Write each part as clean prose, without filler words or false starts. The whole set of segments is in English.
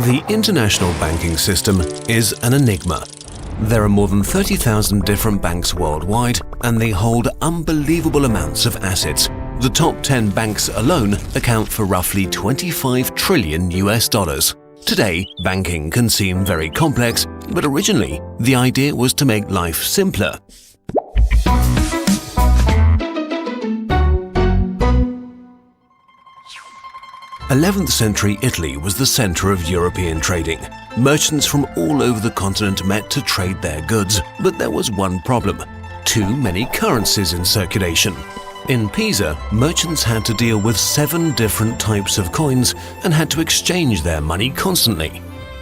The international banking system is an enigma. There are more than 30,000 different banks worldwide, and they hold unbelievable amounts of assets. The top 10 banks alone account for roughly 25 trillion US dollars. Today, banking can seem very complex, but originally, the idea was to make life simpler. The 11th century Italy was the center of European trading. Merchants from all over the continent met to trade their goods, but there was one problem: too many currencies in circulation. In Pisa, merchants had to deal with 7 different types of coins and had to exchange their money constantly.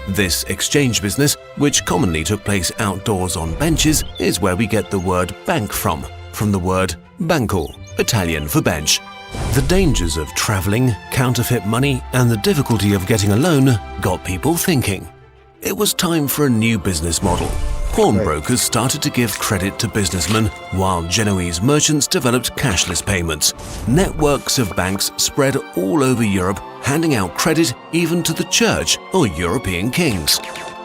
This exchange business, which commonly took place outdoors on benches, is where we get the word bank from the word banco, Italian for bench. The dangers of traveling, counterfeit money, and the difficulty of getting a loan got people thinking. It was time for a new business model. Pawnbrokers started to give credit to businessmen, while Genoese merchants developed cashless payments. Networks of banks spread all over Europe, handing out credit even to the church or European kings.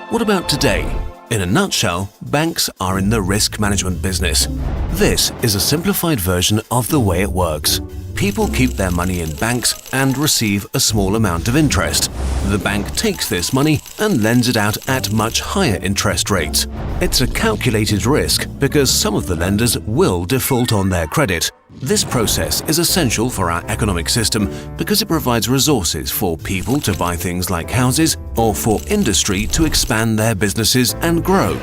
What about today? In a nutshell, banks are in the risk management business. This is a simplified version of the way it works. People keep their money in banks and receive a small amount of interest. The bank takes this money and lends it out at much higher interest rates. It's a calculated risk because some of the lenders will default on their credit. This process is essential for our economic system because it provides resources for people to buy things like houses or for industry to expand their businesses and grow.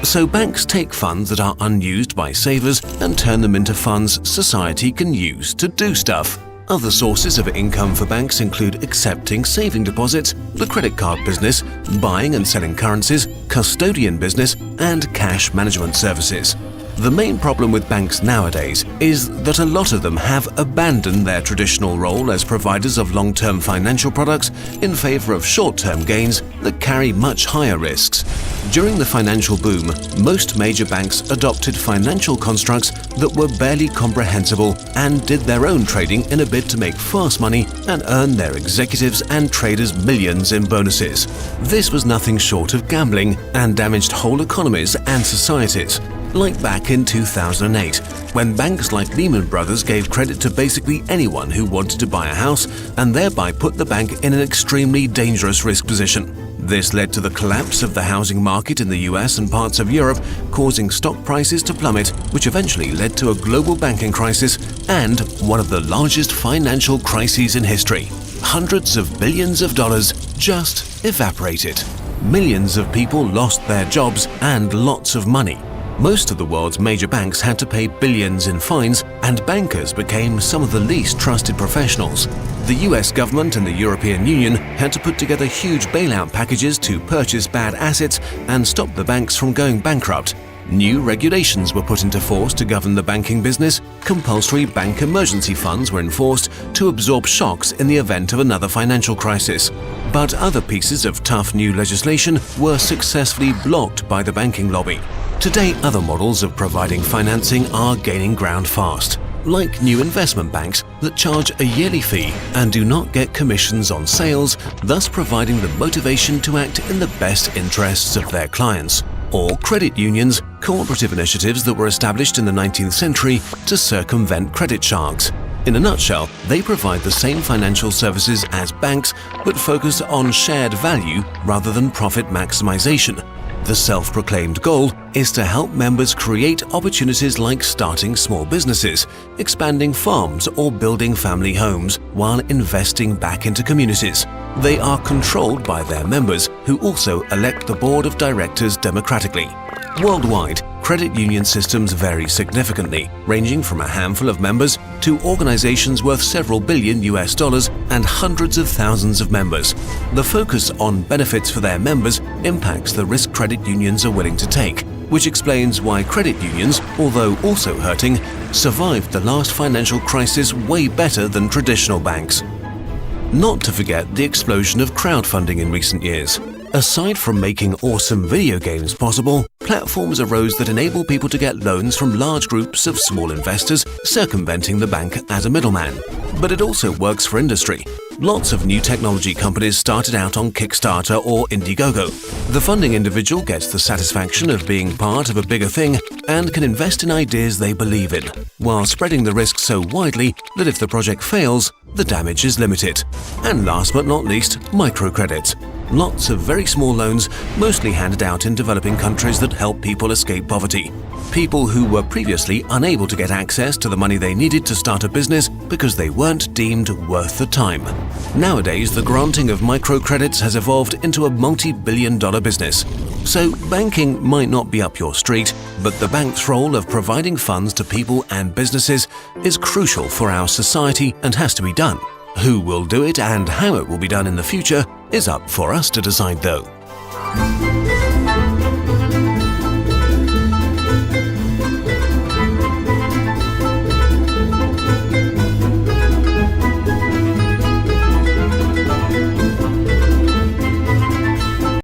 So banks take funds that are unused by savers and turn them into funds society can use to do stuff. Other sources of income for banks include accepting saving deposits, the credit card business, buying and selling currencies, custodian business, and cash management services. The main problem with banks nowadays is that a lot of them have abandoned their traditional role as providers of long-term financial products in favor of short-term gains that carry much higher risks. During the financial boom, most major banks adopted financial constructs that were barely comprehensible and did their own trading in a bid to make fast money and earn their executives and traders millions in bonuses. This was nothing short of gambling and damaged whole economies and societies. Like back in 2008, when banks like Lehman Brothers gave credit to basically anyone who wanted to buy a house and thereby put the bank in an extremely dangerous risk position. This led to the collapse of the housing market in the US and parts of Europe, causing stock prices to plummet, which eventually led to a global banking crisis and one of the largest financial crises in history. Hundreds of billions of dollars just evaporated. Millions of people lost their jobs and lots of money. Most of the world's major banks had to pay billions in fines, and bankers became some of the least trusted professionals. The US government and the European Union had to put together huge bailout packages to purchase bad assets and stop the banks from going bankrupt. New regulations were put into force to govern the banking business. Compulsory bank emergency funds were enforced to absorb shocks in the event of another financial crisis. But other pieces of tough new legislation were successfully blocked by the banking lobby. Today, other models of providing financing are gaining ground fast, like new investment banks that charge a yearly fee and do not get commissions on sales, thus providing the motivation to act in the best interests of their clients. Or credit unions, cooperative initiatives that were established in the 19th century to circumvent credit sharks. In a nutshell, they provide the same financial services as banks but focus on shared value rather than profit maximization. The self-proclaimed goal is to help members create opportunities like starting small businesses, expanding farms, or building family homes while investing back into communities. They are controlled by their members, who also elect the board of directors democratically. Worldwide, credit union systems vary significantly, ranging from a handful of members to organizations worth several billion US dollars and hundreds of thousands of members. The focus on benefits for their members impacts the risk credit unions are willing to take, which explains why credit unions, although also hurting, survived the last financial crisis way better than traditional banks. Not to forget the explosion of crowdfunding in recent years. Aside from making awesome video games possible, platforms arose that enable people to get loans from large groups of small investors, circumventing the bank as a middleman. But it also works for industry. Lots of new technology companies started out on Kickstarter or Indiegogo. The funding individual gets the satisfaction of being part of a bigger thing and can invest in ideas they believe in, while spreading the risk so widely that if the project fails, the damage is limited. And last but not least, microcredit. Lots of very small loans, mostly handed out in developing countries that help people escape poverty. People who were previously unable to get access to the money they needed to start a business because they weren't deemed worth the time. Nowadays, the granting of microcredits has evolved into a multi-billion-dollar business. So banking might not be up your street, but the bank's role of providing funds to people and businesses is crucial for our society and has to be done. Who will do it and how it will be done in the future is up for us to decide though.